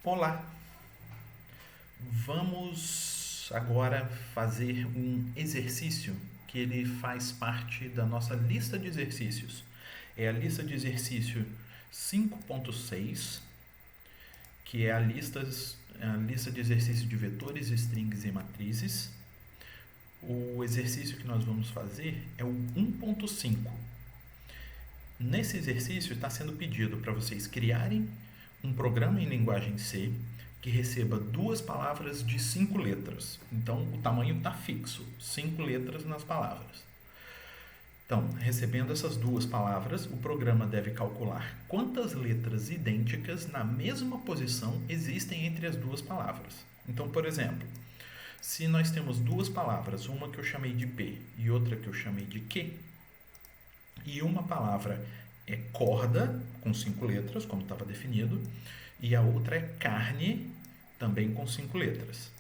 Olá, vamos agora fazer um exercício que ele faz parte da nossa lista de exercícios. É a lista de exercício 5.6, que é a lista de exercícios de vetores, strings e matrizes. O exercício que nós vamos fazer é o 1.5. Nesse exercício está sendo pedido para vocês criarem um programa em linguagem C que receba duas palavras de 5 letras. Então, o tamanho está fixo, 5 letras nas palavras. Então, recebendo essas duas palavras, o programa deve calcular quantas letras idênticas na mesma posição existem entre as duas palavras. Então, por exemplo, se nós temos duas palavras, uma que eu chamei de P e outra que eu chamei de Q, e uma palavra é corda, com 5 letras, como estava definido, e a outra é carne, também com 5 letras.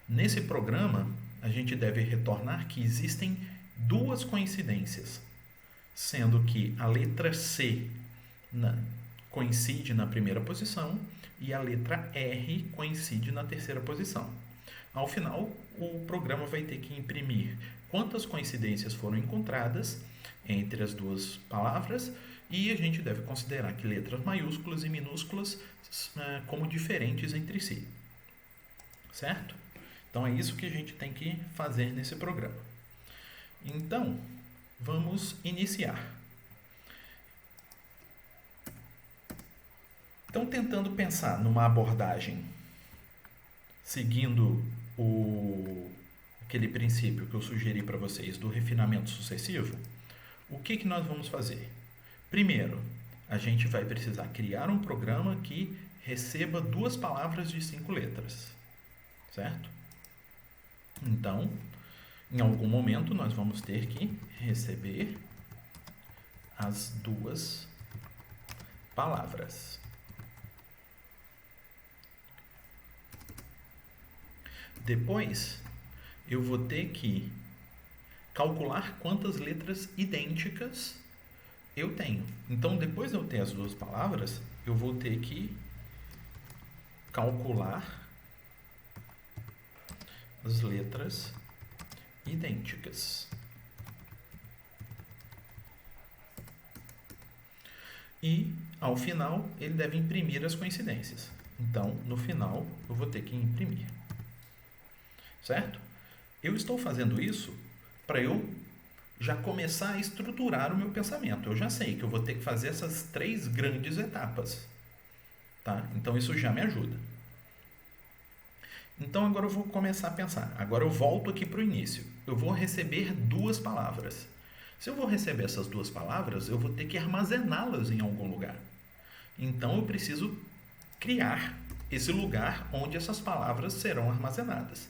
Nesse programa, a gente deve retornar que existem duas coincidências, sendo que a letra C coincide na primeira posição e a letra R coincide na terceira posição. Ao final, o programa vai ter que imprimir quantas coincidências foram encontradas entre as duas palavras e a gente deve considerar que letras maiúsculas e minúsculas como diferentes entre si. Certo? Então é isso que a gente tem que fazer nesse programa. Então, vamos iniciar. Então, tentando pensar numa abordagem seguindo aquele princípio que eu sugeri para vocês do refinamento sucessivo, o que nós vamos fazer? Primeiro, a gente vai precisar criar um programa que receba duas palavras de 5 letras, certo? Então, em algum momento, nós vamos ter que receber as duas palavras. Depois, eu vou ter que calcular quantas letras idênticas eu tenho. Então, depois de eu ter as duas palavras, eu vou ter que calcular as letras idênticas. E, ao final, ele deve imprimir as coincidências. Então, no final, eu vou ter que imprimir. Certo? Eu estou fazendo isso para eu já começar a estruturar o meu pensamento. Eu já sei que eu vou ter que fazer essas 3 grandes etapas. Tá? Então, isso já me ajuda. Então, agora eu vou começar a pensar. Agora eu volto aqui para o início. Eu vou receber duas palavras. Se eu vou receber essas duas palavras, eu vou ter que armazená-las em algum lugar. Então, eu preciso criar esse lugar onde essas palavras serão armazenadas.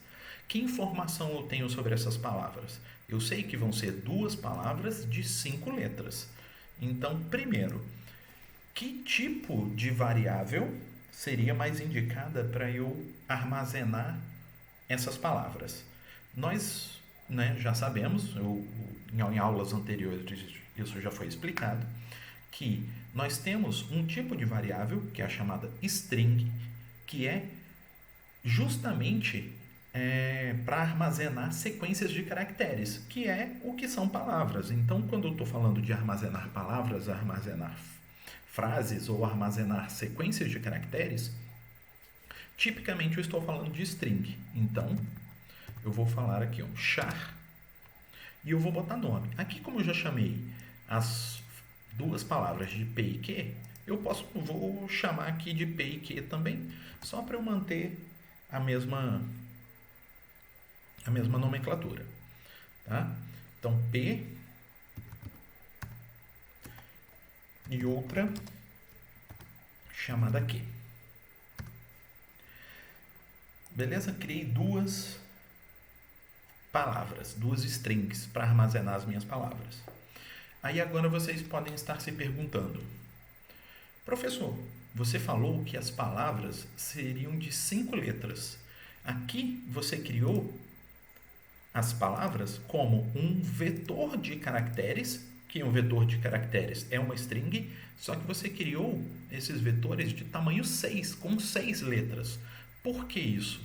Que informação eu tenho sobre essas palavras? Eu sei que vão ser duas palavras de 5 letras. Então, primeiro, que tipo de variável seria mais indicada para eu armazenar essas palavras? Nós já sabemos, em aulas anteriores isso já foi explicado, que nós temos um tipo de variável, que é a chamada string, que é justamente para armazenar sequências de caracteres, que é o que são palavras. Então, quando eu estou falando de armazenar palavras, armazenar frases ou armazenar sequências de caracteres, tipicamente eu estou falando de string. Então, eu vou falar aqui um char e eu vou botar nome. Aqui, como eu já chamei as duas palavras de P e Q, vou chamar aqui de P e Q também, só para eu manter a mesma nomenclatura. Tá? Então, P e outra chamada Q. Beleza? Criei duas palavras, duas strings para armazenar as minhas palavras. Aí agora vocês podem estar se perguntando: professor, você falou que as palavras seriam de 5 letras. Aqui você criou as palavras como um vetor de caracteres que um vetor de caracteres é uma string, só que você criou esses vetores de tamanho 6, com 6 letras. Por que isso?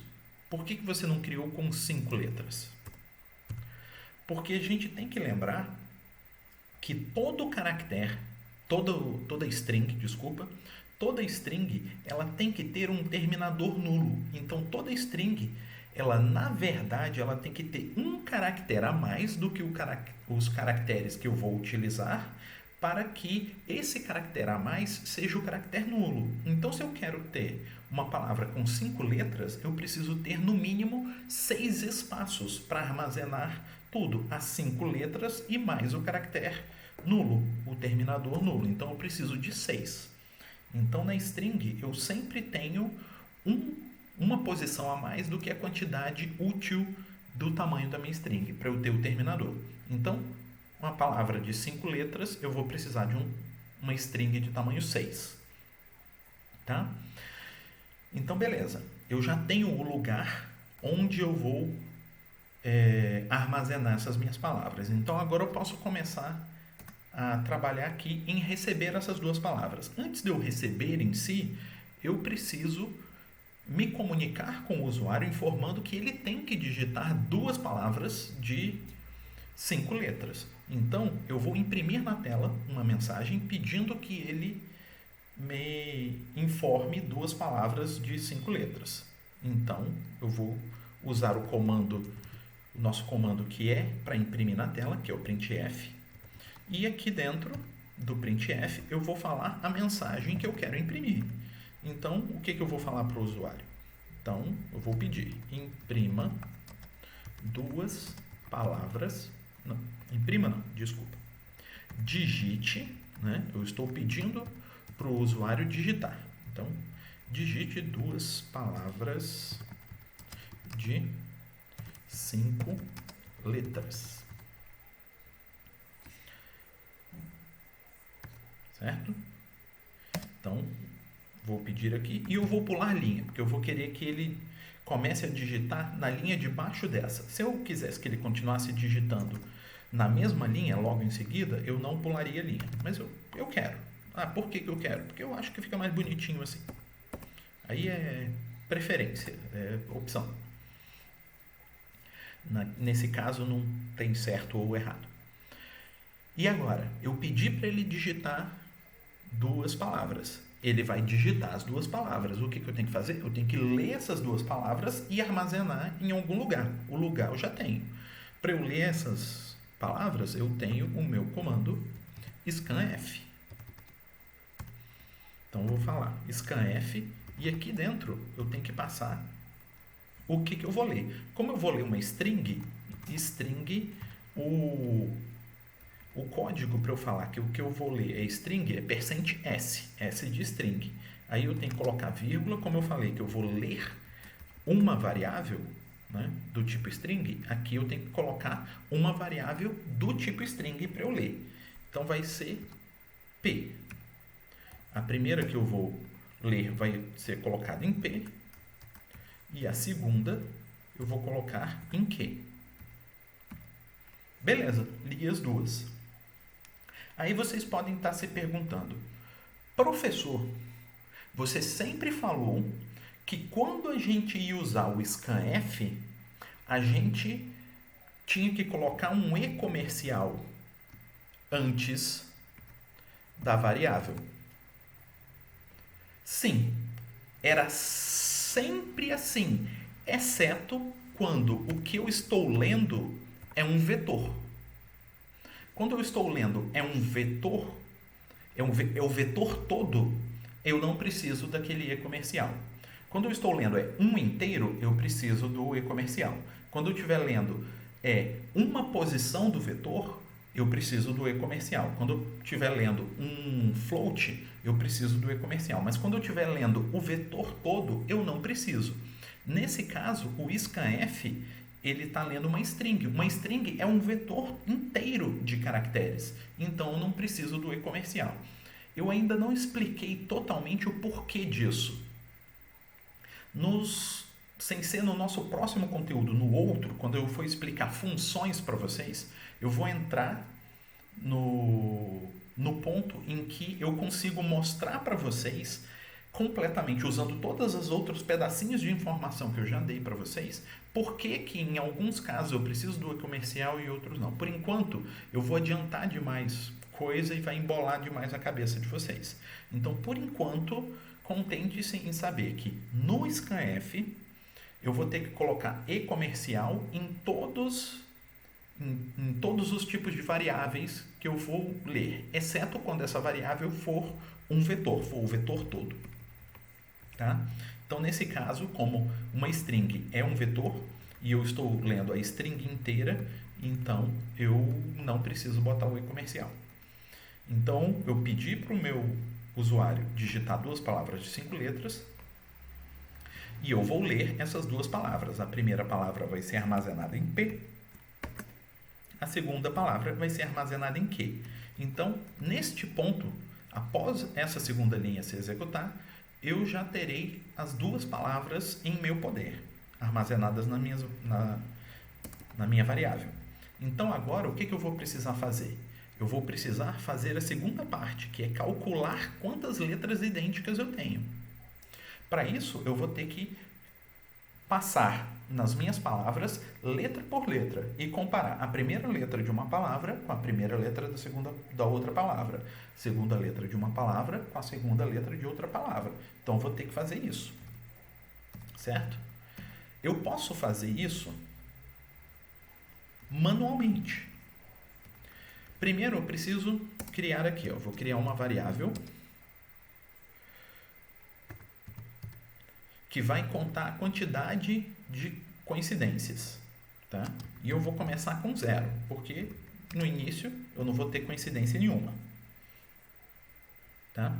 Por que você não criou com 5 letras? Porque a gente tem que lembrar que todo caractere, toda string, toda string ela tem que ter um terminador nulo. Então toda string, na verdade, ela tem que ter um caractere a mais do que os caracteres que eu vou utilizar para que esse caractere a mais seja o caractere nulo. Então, se eu quero ter uma palavra com 5 letras, eu preciso ter no mínimo 6 espaços para armazenar tudo, as 5 letras e mais o caractere nulo, o terminador nulo. Então, eu preciso de 6. Então, na string, eu sempre tenho uma posição a mais do que a quantidade útil do tamanho da minha string, para eu ter o terminador. Então, uma palavra de 5 letras, eu vou precisar de uma string de tamanho 6. Tá? Então, beleza. Eu já tenho o lugar onde eu vou armazenar essas minhas palavras. Então, agora eu posso começar a trabalhar aqui em receber essas duas palavras. Antes de eu receber em si, eu preciso me comunicar com o usuário informando que ele tem que digitar duas palavras de 5 letras. Então, eu vou imprimir na tela uma mensagem pedindo que ele me informe duas palavras de 5 letras. Então, eu vou usar o nosso comando que é para imprimir na tela, que é o printf. E aqui dentro do printf, eu vou falar a mensagem que eu quero imprimir. Então, o que eu vou falar para o usuário? Então, eu vou pedir, imprima duas palavras. Não, imprima não, desculpa. Digite, né? Eu estou pedindo para o usuário digitar. Então, digite duas palavras de 5 letras. Certo? Então, vou pedir aqui e eu vou pular linha, porque eu vou querer que ele comece a digitar na linha de baixo dessa. Se eu quisesse que ele continuasse digitando na mesma linha logo em seguida, eu não pularia linha. Mas eu quero. Ah, por que eu quero? Porque eu acho que fica mais bonitinho assim. Aí é preferência, é opção. Nesse caso não tem certo ou errado. E agora, eu pedi para ele digitar duas palavras. Ele vai digitar as duas palavras. O que eu tenho que fazer? Eu tenho que ler essas duas palavras e armazenar em algum lugar. O lugar eu já tenho. Para eu ler essas palavras, eu tenho o meu comando scanf. Então, eu vou falar scanf e aqui dentro eu tenho que passar o que eu vou ler. Como eu vou ler uma string, o código para eu falar que o que eu vou ler é string é %s, S de string. Aí eu tenho que colocar vírgula, como eu falei que eu vou ler uma variável, né, do tipo string, aqui eu tenho que colocar uma variável do tipo string para eu ler. Então vai ser P. A primeira que eu vou ler vai ser colocada em P e a segunda eu vou colocar em Q. Beleza, li as duas. Aí vocês podem estar se perguntando, professor, você sempre falou que quando a gente ia usar o scanf, a gente tinha que colocar um e comercial antes da variável. Sim, era sempre assim, exceto quando o que eu estou lendo é um vetor. Quando eu estou lendo é um vetor, é o vetor todo, eu não preciso daquele e comercial. Quando eu estou lendo é um inteiro, eu preciso do e comercial. Quando eu estiver lendo é uma posição do vetor, eu preciso do e comercial. Quando eu estiver lendo um float, eu preciso do e comercial. Mas quando eu estiver lendo o vetor todo, eu não preciso. Nesse caso, o scanf ele está lendo uma string. Uma string é um vetor inteiro de caracteres. Então, eu não preciso do e comercial. Eu ainda não expliquei totalmente o porquê disso. Sem ser no nosso próximo conteúdo, no outro, quando eu for explicar funções para vocês, eu vou entrar no ponto em que eu consigo mostrar para vocês completamente, usando todos os outros pedacinhos de informação que eu já dei para vocês, por que que em alguns casos eu preciso do e-comercial e outros não. Por enquanto, eu vou adiantar demais coisa e vai embolar demais a cabeça de vocês. Então, por enquanto, contente-se em saber que no scanf eu vou ter que colocar e-comercial em todos os tipos de variáveis que eu vou ler, exceto quando essa variável for um vetor, for o vetor todo. Tá? Então, nesse caso, como uma string é um vetor e eu estou lendo a string inteira, então eu não preciso botar o e-comercial. Então, eu pedi para o meu usuário digitar 2 palavras de 5 letras e eu vou ler essas 2 palavras. A primeira palavra vai ser armazenada em P, a segunda palavra vai ser armazenada em Q. Então, neste ponto, após essa segunda linha se executar, eu já terei as 2 palavras em meu poder, armazenadas na minha variável. Então, agora, o que eu vou precisar fazer? Eu vou precisar fazer a segunda parte, que é calcular quantas letras idênticas eu tenho. Para isso, eu vou ter que passar nas minhas palavras letra por letra e comparar a primeira letra de uma palavra com a primeira letra da outra palavra, segunda letra de uma palavra com a segunda letra de outra palavra. Então, eu vou ter que fazer isso, certo? Eu posso fazer isso manualmente. Primeiro, eu preciso criar aqui, vou criar uma variável que vai contar a quantidade de coincidências, tá? E eu vou começar com 0, porque no início eu não vou ter coincidência nenhuma, tá?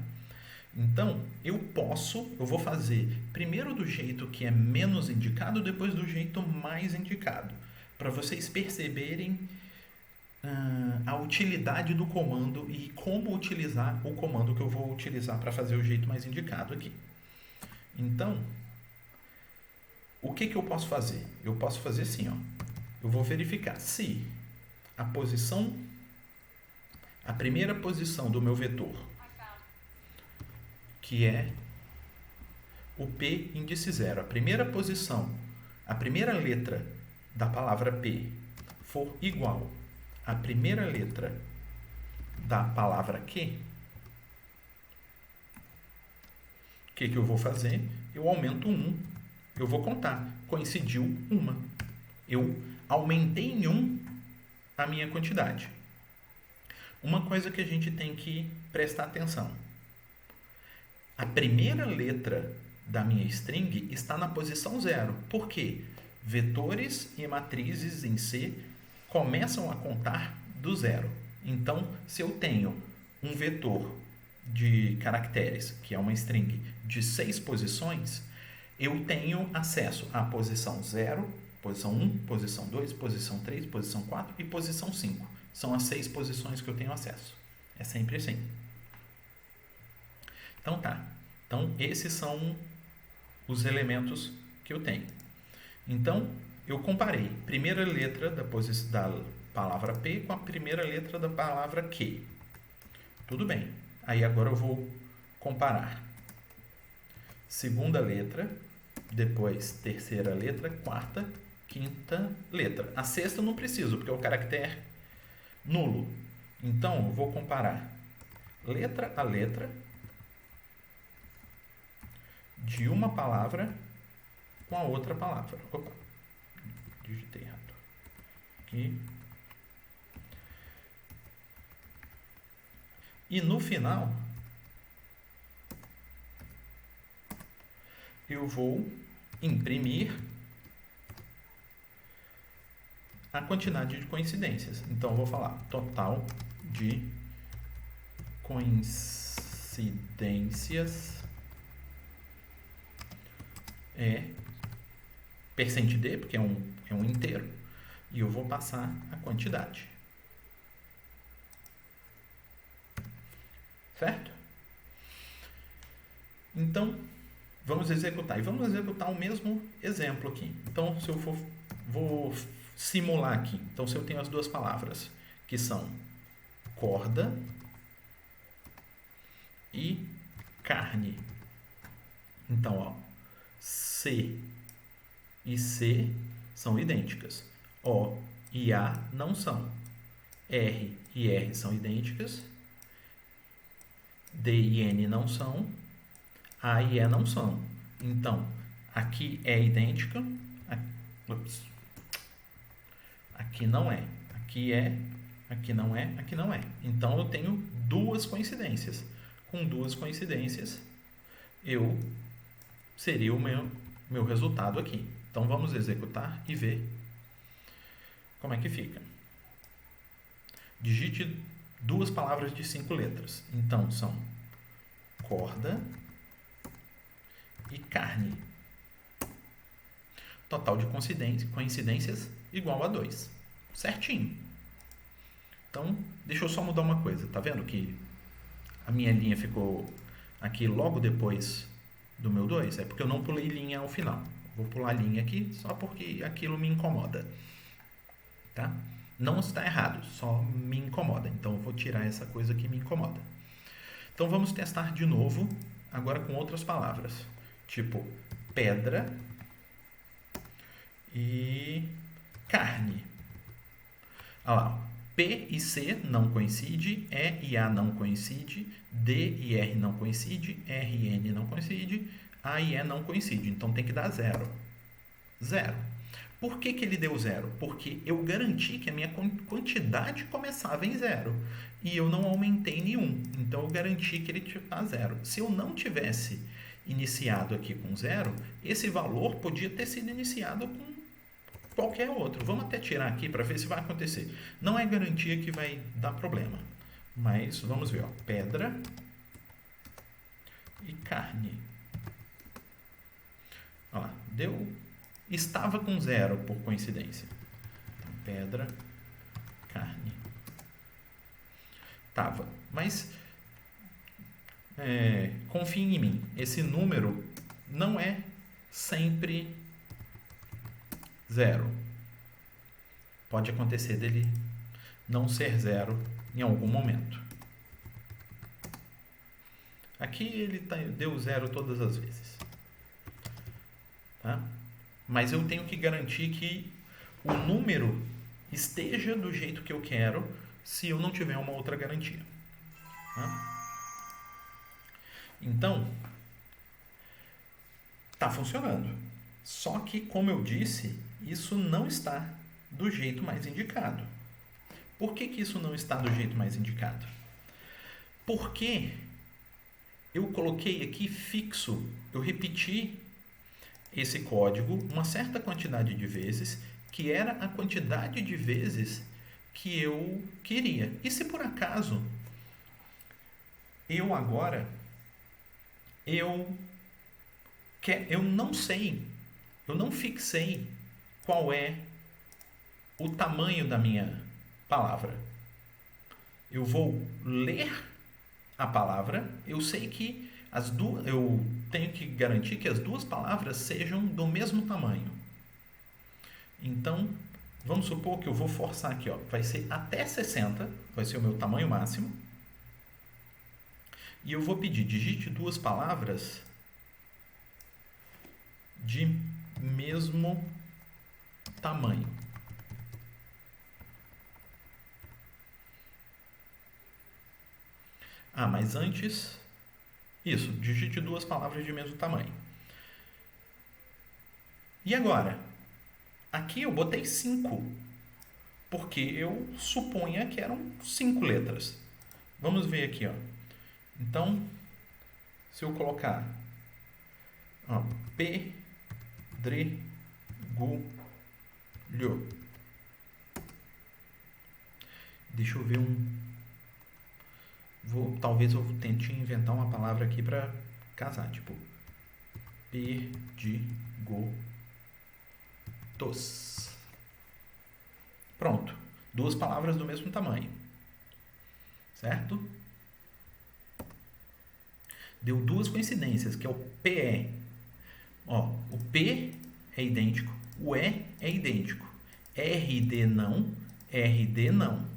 Então, eu vou fazer primeiro do jeito que é menos indicado, depois do jeito mais indicado, para vocês perceberem a utilidade do comando e como utilizar o comando que eu vou utilizar para fazer o jeito mais indicado aqui. Então, o que eu posso fazer? Eu posso fazer assim, eu vou verificar se a primeira posição do meu vetor, que é o P índice 0, a primeira posição, a primeira letra da palavra P for igual à primeira letra da palavra Q, o que eu vou fazer? Eu aumento 1. Eu vou contar. Coincidiu uma. Eu aumentei em 1 a minha quantidade. Uma coisa que a gente tem que prestar atenção. A primeira letra da minha string está na posição 0. Por quê? Vetores e matrizes em C começam a contar do 0. Então, se eu tenho um vetor de caracteres, que é uma string de 6 posições, eu tenho acesso à posição 0, posição 1, posição 2, posição 3, posição 4 e posição 5. São as 6 posições que eu tenho acesso. É sempre assim. Então tá. Então esses são os elementos que eu tenho. Então eu comparei a primeira letra da palavra P com a primeira letra da palavra Q. Tudo bem. Aí agora eu vou comparar segunda letra, depois terceira letra, quarta, quinta letra. A sexta eu não preciso, porque é o caractere nulo. Então, eu vou comparar letra a letra de uma palavra com a outra palavra. Opa, digitei errado. Aqui. E no final, eu vou imprimir a quantidade de coincidências. Então, eu vou falar total de coincidências é %d, porque é um inteiro, e eu vou passar a quantidade. Certo? Então, vamos executar. E vamos executar o mesmo exemplo aqui. Então, se eu vou simular aqui. Então, se eu tenho as duas palavras, que são corda e carne. Então, ó, C e C são idênticas. O e A não são. R e R são idênticas. D e N não são. A e E não são. Então, aqui é idêntica. Aqui não é. Aqui é. Aqui não é. Aqui não é. Então, eu tenho duas coincidências. Com duas coincidências, eu seria o meu resultado aqui. Então, vamos executar e ver como é que fica. Digite duas palavras de 5 letras. Então, são corda e carne. Total de coincidências igual a 2. Certinho. Então, deixa eu só mudar uma coisa. Tá vendo que a minha linha ficou aqui logo depois do meu 2? É porque eu não pulei linha ao final. Vou pular linha aqui só porque aquilo me incomoda. Tá? Não está errado, só me incomoda. Então, eu vou tirar essa coisa que me incomoda. Então, vamos testar de novo, agora com outras palavras. Tipo, pedra e carne. Olha lá, P e C não coincidem, E e A não coincidem, D e R não coincidem, R e N não coincidem, A e E não coincidem. Então, tem que dar 0. 0. Por que ele deu 0? Porque eu garanti que a minha quantidade começava em 0 e eu não aumentei nenhum. Então, eu garanti que ele está 0. Se eu não tivesse iniciado aqui com 0, esse valor podia ter sido iniciado com qualquer outro. Vamos até tirar aqui para ver se vai acontecer. Não é garantia que vai dar problema, mas vamos ver. Ó. Pedra e carne. Ó, deu... Estava com 0 por coincidência. Então, pedra, carne. Tava. Mas confiem em mim. Esse número não é sempre 0. Pode acontecer dele não ser 0 em algum momento. Aqui ele deu 0 todas as vezes. Tá? Mas eu tenho que garantir que o número esteja do jeito que eu quero se eu não tiver uma outra garantia. Tá? Então, está funcionando. Só que, como eu disse, isso não está do jeito mais indicado. Por que isso não está do jeito mais indicado? Porque eu coloquei aqui fixo, eu repeti esse código uma certa quantidade de vezes, que era a quantidade de vezes que eu queria. E se por acaso eu agora eu não sei, eu não fixei qual é o tamanho da minha palavra. Eu vou ler a palavra, eu sei que eu tenho que garantir que as duas palavras sejam do mesmo tamanho. Então, vamos supor que eu vou forçar aqui, ó, vai ser até 60, vai ser o meu tamanho máximo. E eu vou pedir, digite duas palavras de mesmo tamanho. Ah, mas antes... Isso, digite duas palavras de mesmo tamanho. E agora? Aqui eu botei 5, porque eu suponha que eram 5 letras. Vamos ver aqui, ó. Então, se eu colocar pedregulho, deixa eu ver talvez eu tente inventar uma palavra aqui para casar, tipo perdigotos. Pronto, duas palavras do mesmo tamanho, certo? Deu duas coincidências, que é o PE. Ó, o P é idêntico, o E é idêntico. RD não, RD não.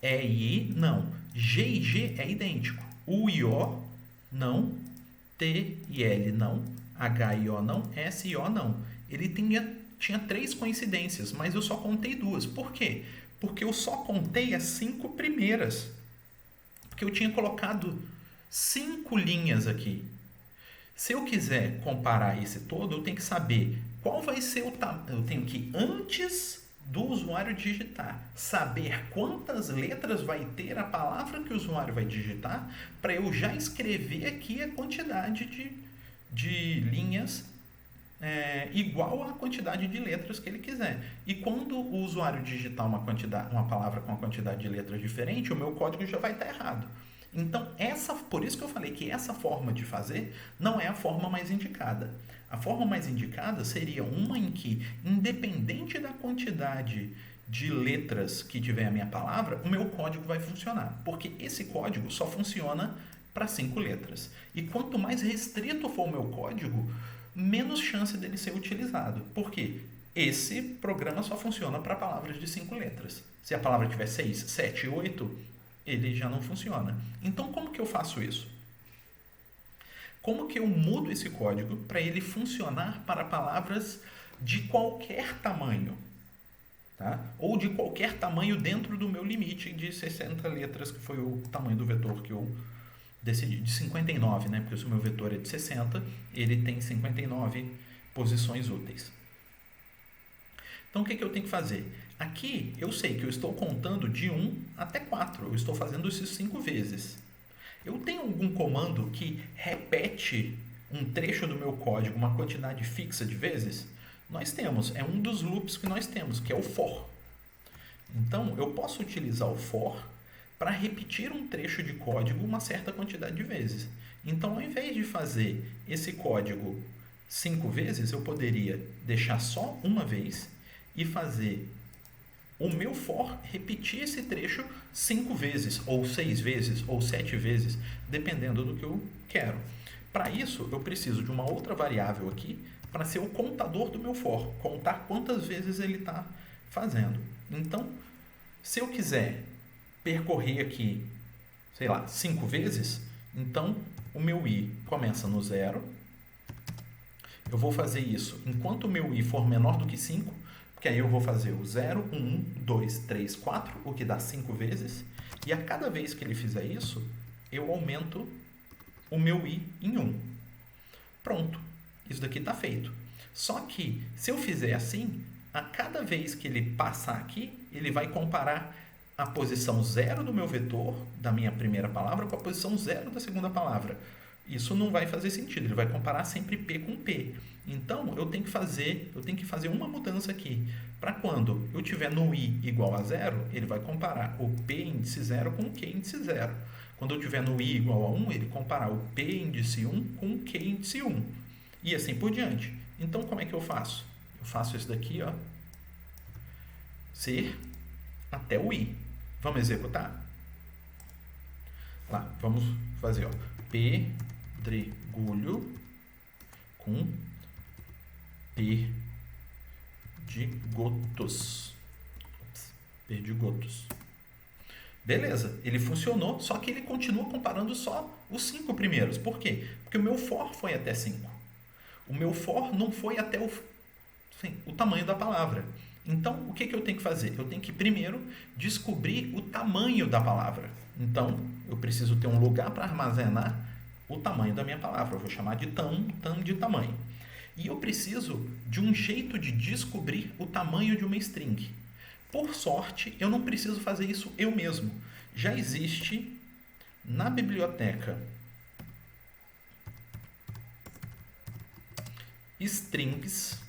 E e I, não. G e G é idêntico. U e O, não. T e L, não. H e O, não. S e O, não. Ele tinha 3 coincidências, mas eu só contei 2. Por quê? Porque eu só contei as 5 primeiras. Porque eu tinha colocado 5 linhas aqui. Se eu quiser comparar esse todo, eu tenho que saber qual vai ser o tamanho. Eu tenho que, antes do usuário digitar, saber quantas letras vai ter a palavra que o usuário vai digitar, para eu já escrever aqui a quantidade de linhas igual à quantidade de letras que ele quiser. E quando o usuário digitar uma palavra com uma quantidade de letras diferente, o meu código já vai estar errado. Então, por isso que eu falei que essa forma de fazer não é a forma mais indicada. A forma mais indicada seria uma em que, independente da quantidade de letras que tiver a minha palavra, o meu código vai funcionar. Porque esse código só funciona para 5 letras. E quanto mais restrito for o meu código, menos chance dele ser utilizado. Por quê? Esse programa só funciona para palavras de 5 letras. Se a palavra tiver 6, 7, 8, ele já não funciona. Então, como que eu faço isso? Como que eu mudo esse código para ele funcionar para palavras de qualquer tamanho? Tá? Ou de qualquer tamanho dentro do meu limite de 60 letras, que foi o tamanho do vetor que eu decidi, de 59, né? Porque se o meu vetor é de 60, ele tem 59 posições úteis. Então, o que eu tenho que fazer? Aqui, eu sei que eu estou contando de 1 até 4. Eu estou fazendo isso 5 vezes. Eu tenho algum comando que repete um trecho do meu código uma quantidade fixa de vezes? Nós temos. É um dos loops que nós temos, que é o for. Então, eu posso utilizar o for para repetir um trecho de código uma certa quantidade de vezes. Então, ao invés de fazer esse código 5 vezes, eu poderia deixar só uma vez e fazer o meu for repetir esse trecho 5 vezes, ou 6 vezes, ou 7 vezes, dependendo do que eu quero. Para isso, eu preciso de uma outra variável aqui para ser o contador do meu for, contar quantas vezes ele está fazendo. Então, se eu quiser percorrer aqui, sei lá, 5 vezes, então o meu i começa no 0. Eu vou fazer isso enquanto o meu i for menor do que 5, que aí eu vou fazer o 0, 1, 2, 3, 4, o que dá 5 vezes. E a cada vez que ele fizer isso, eu aumento o meu i em 1. Pronto, isso daqui está feito. Só que, se eu fizer assim, a cada vez que ele passar aqui, ele vai comparar a posição 0 do meu vetor, da minha primeira palavra, com a posição 0 da segunda palavra. Isso não vai fazer sentido, ele vai comparar sempre P com P. Então, eu tenho que fazer uma mudança aqui. Para quando eu tiver no i igual a 0, ele vai comparar o P índice 0 com o Q índice 0. Quando eu tiver no i igual a 1, ele comparar o P índice 1 com o Q índice 1. E assim por diante. Então, como é que eu faço? Eu faço isso daqui, ó, ser até o i. Vamos executar? Lá, vamos fazer, ó, pedregulho com perdigotos. Perdigotos. Beleza, ele funcionou, só que ele continua comparando só os 5 primeiros. Por quê? Porque o meu for foi até 5. O meu for não foi até o tamanho da palavra. Então, o que eu tenho que fazer? Eu tenho que primeiro descobrir o tamanho da palavra. Então, eu preciso ter um lugar para armazenar o tamanho da minha palavra. Eu vou chamar de tam de tamanho. E eu preciso de um jeito de descobrir o tamanho de uma string. Por sorte, eu não preciso fazer isso eu mesmo. Já existe na biblioteca strings,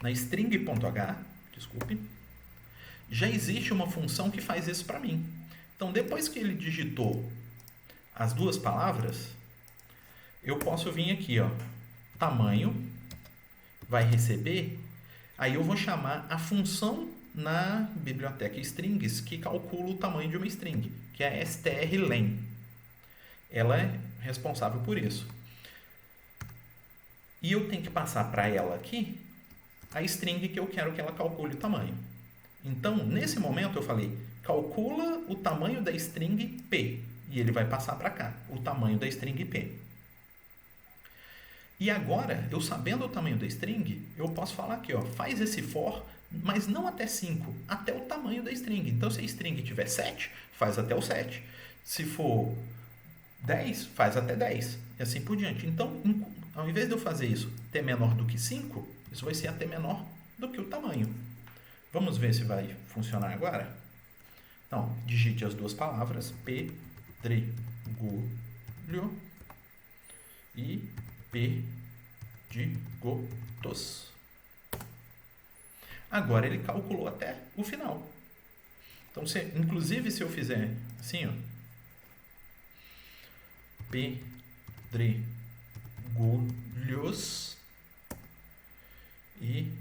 na string.h, desculpe, já existe uma função que faz isso para mim. Então, depois que ele digitou as duas palavras, eu posso vir aqui, ó, tamanho, vai receber, aí eu vou chamar a função na biblioteca strings que calcula o tamanho de uma string, que é a strlen. Ela é responsável por isso. E eu tenho que passar para ela aqui a string que eu quero que ela calcule o tamanho. Então, nesse momento eu falei, calcula o tamanho da string P. E ele vai passar para cá, o tamanho da string P. E agora, eu sabendo o tamanho da string, eu posso falar aqui, ó, faz esse for, mas não até 5, até o tamanho da string. Então, se a string tiver 7, faz até o 7. Se for 10, faz até 10. E assim por diante. Então, ao invés de eu fazer isso t menor do que 5, isso vai ser até menor do que o tamanho. Vamos ver se vai funcionar agora? Então, digite as duas palavras, pedregulho e perdigotos. Agora ele calculou até o final. Então, inclusive se eu fizer assim, ó, pedregulhos e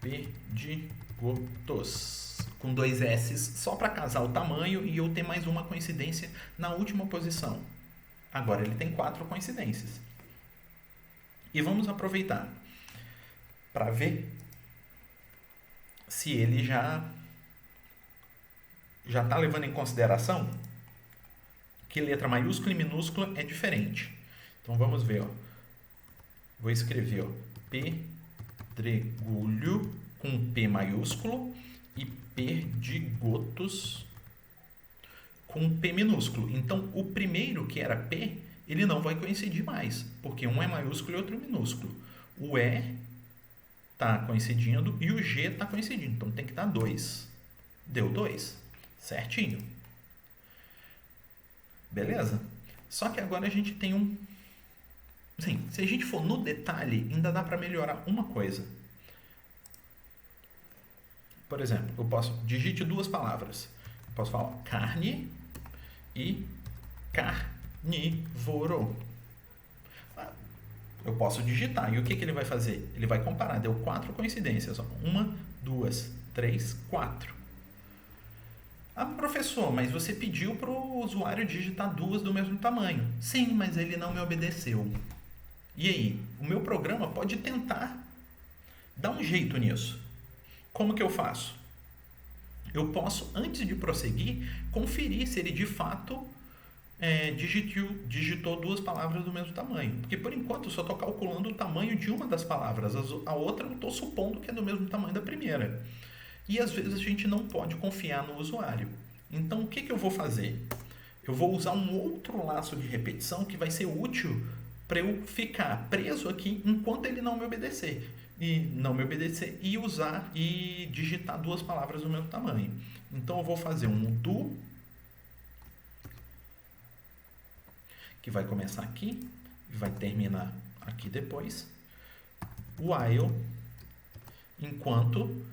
perdigotos, com 2 S's, só para casar o tamanho e eu ter mais uma coincidência na última posição. Agora ele tem 4 coincidências. E vamos aproveitar para ver se ele já está levando em consideração que letra maiúscula e minúscula é diferente. Então vamos ver, ó. Vou escrever, ó, pedregulho com P maiúsculo e perdigotos com P minúsculo. Então o primeiro, que era P, ele não vai coincidir mais, porque um é maiúsculo e outro é minúsculo. O E está coincidindo e o G está coincidindo, então tem que dar 2. Deu 2, certinho. Beleza? Só que agora a gente tem um... Sim, se a gente for no detalhe, ainda dá para melhorar uma coisa. Por exemplo, eu posso... Digite 2 palavras. Eu posso falar carne e carnívoro. Eu posso digitar. E o que ele vai fazer? Ele vai comparar. Deu 4 coincidências. 1, 2, 3, 4. Ah, professor, mas você pediu para o usuário digitar 2 do mesmo tamanho. Sim, mas ele não me obedeceu. E aí? O meu programa pode tentar dar um jeito nisso. Como que eu faço? Eu posso, antes de prosseguir, conferir se ele de fato digitou 2 palavras do mesmo tamanho. Porque por enquanto eu só estou calculando o tamanho de uma das palavras. A outra eu estou supondo que é do mesmo tamanho da primeira. E às vezes a gente não pode confiar no usuário. Então o que eu vou fazer? Eu vou usar um outro laço de repetição que vai ser útil para eu ficar preso aqui enquanto ele não me obedecer. E usar e digitar 2 palavras do mesmo tamanho. Então eu vou fazer um do, que vai começar aqui e vai terminar aqui depois. While, enquanto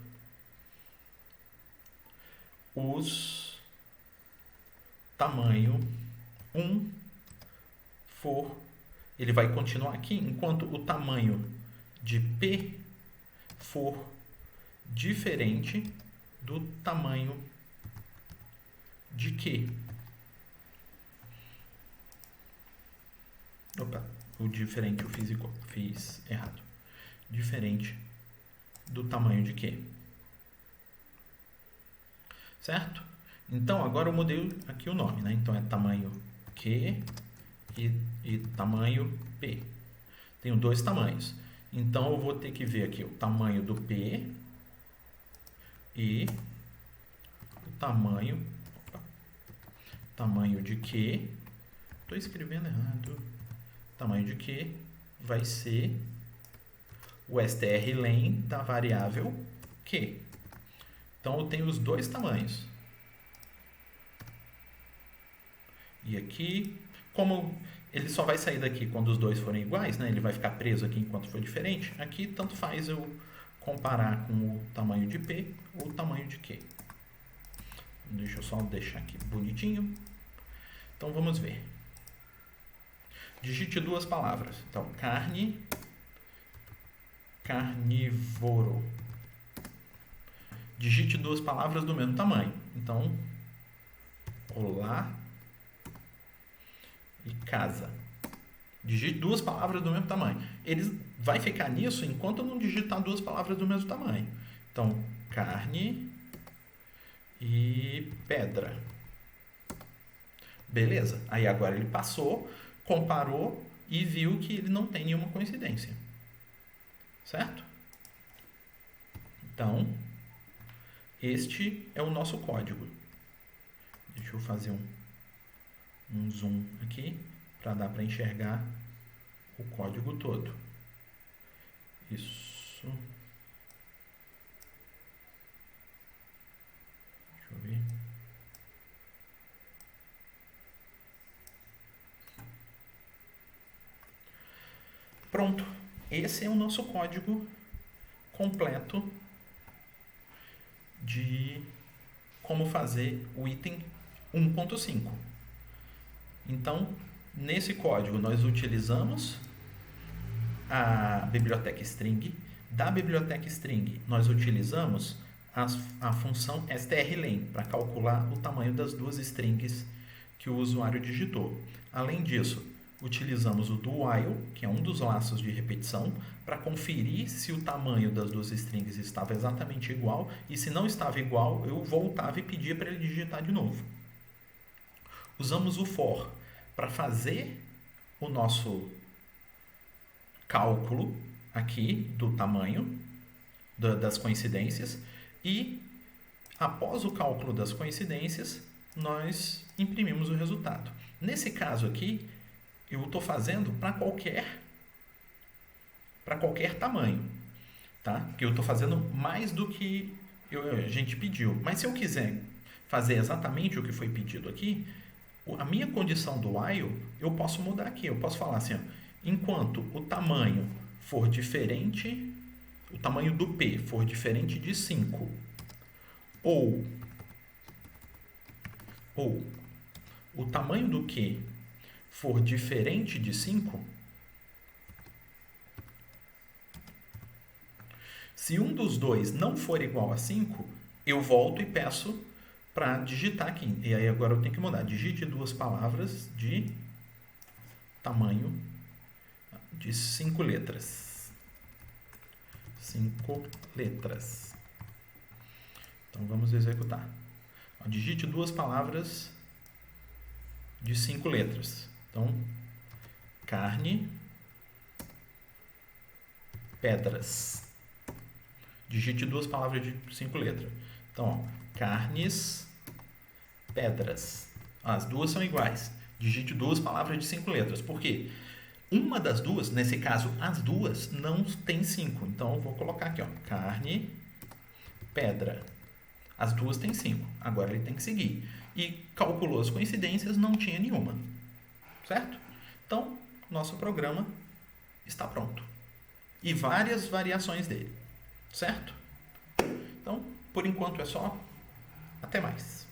os tamanho 1 for, ele vai continuar aqui enquanto o tamanho de P for diferente do tamanho de Q. Opa, o diferente eu fiz errado. Diferente do tamanho de Q. Certo? Então, agora eu mudei aqui o nome, né? Então, é tamanho Q e tamanho P. Tenho 2 tamanhos. Então, eu vou ter que ver aqui o tamanho do P e o tamanho de Q. Estou escrevendo errado. Tamanho de Q vai ser o strlen da variável Q. Então, eu tenho os 2 tamanhos. E aqui, como ele só vai sair daqui quando os 2 forem iguais, né? Ele vai ficar preso aqui enquanto for diferente. Aqui, tanto faz eu comparar com o tamanho de P ou o tamanho de Q. Deixa eu só deixar aqui bonitinho. Então, vamos ver. Digite 2 palavras. Então, carne, carnívoro. Digite 2 palavras do mesmo tamanho. Então, olá e casa. Digite duas palavras do mesmo tamanho. Ele vai ficar nisso enquanto não digitar duas palavras do mesmo tamanho. Então, carne e pedra. Beleza. Aí agora ele passou, comparou e viu que ele não tem nenhuma coincidência. Certo? Então, este é o nosso código. Deixa eu fazer um zoom aqui para dar para enxergar o código todo. Isso. Deixa eu ver. Pronto. Esse é o nosso código completo de como fazer o item 1.5. Então, nesse código nós utilizamos a biblioteca string. Da biblioteca string nós utilizamos a função strlen para calcular o tamanho das duas strings que o usuário digitou. Além disso, utilizamos o do while, que é um dos laços de repetição, para conferir se o tamanho das duas strings estava exatamente igual, e se não estava igual, eu voltava e pedia para ele digitar de novo. Usamos o for para fazer o nosso cálculo aqui do tamanho das coincidências, e após o cálculo das coincidências, nós imprimimos o resultado. Nesse caso aqui, eu estou fazendo para qualquer tamanho, tá? Porque eu estou fazendo mais do que a gente pediu. Mas se eu quiser fazer exatamente o que foi pedido aqui, a minha condição do while, eu posso mudar aqui. Eu posso falar assim, ó, enquanto o tamanho for diferente, o tamanho do P for diferente de 5, ou o tamanho do Q for diferente de 5, se um dos dois não for igual a 5, eu volto e peço para digitar aqui. E aí agora eu tenho que mudar. Digite duas palavras de tamanho de 5 letras. 5 letras. Então vamos executar. Digite duas palavras de 5 letras. Então, carne, pedras. Digite duas palavras de 5 letras. Então, ó, carnes, pedras. As duas são iguais. Digite duas palavras de 5 letras. Por quê? Uma das duas, nesse caso, as duas, não tem 5. Então, eu vou colocar aqui, ó, carne, pedra. As duas têm 5. Agora ele tem que seguir. E calculou as coincidências, não tinha nenhuma. Certo? Então, nosso programa está pronto. E várias variações dele. Certo? Então, por enquanto é só. Até mais.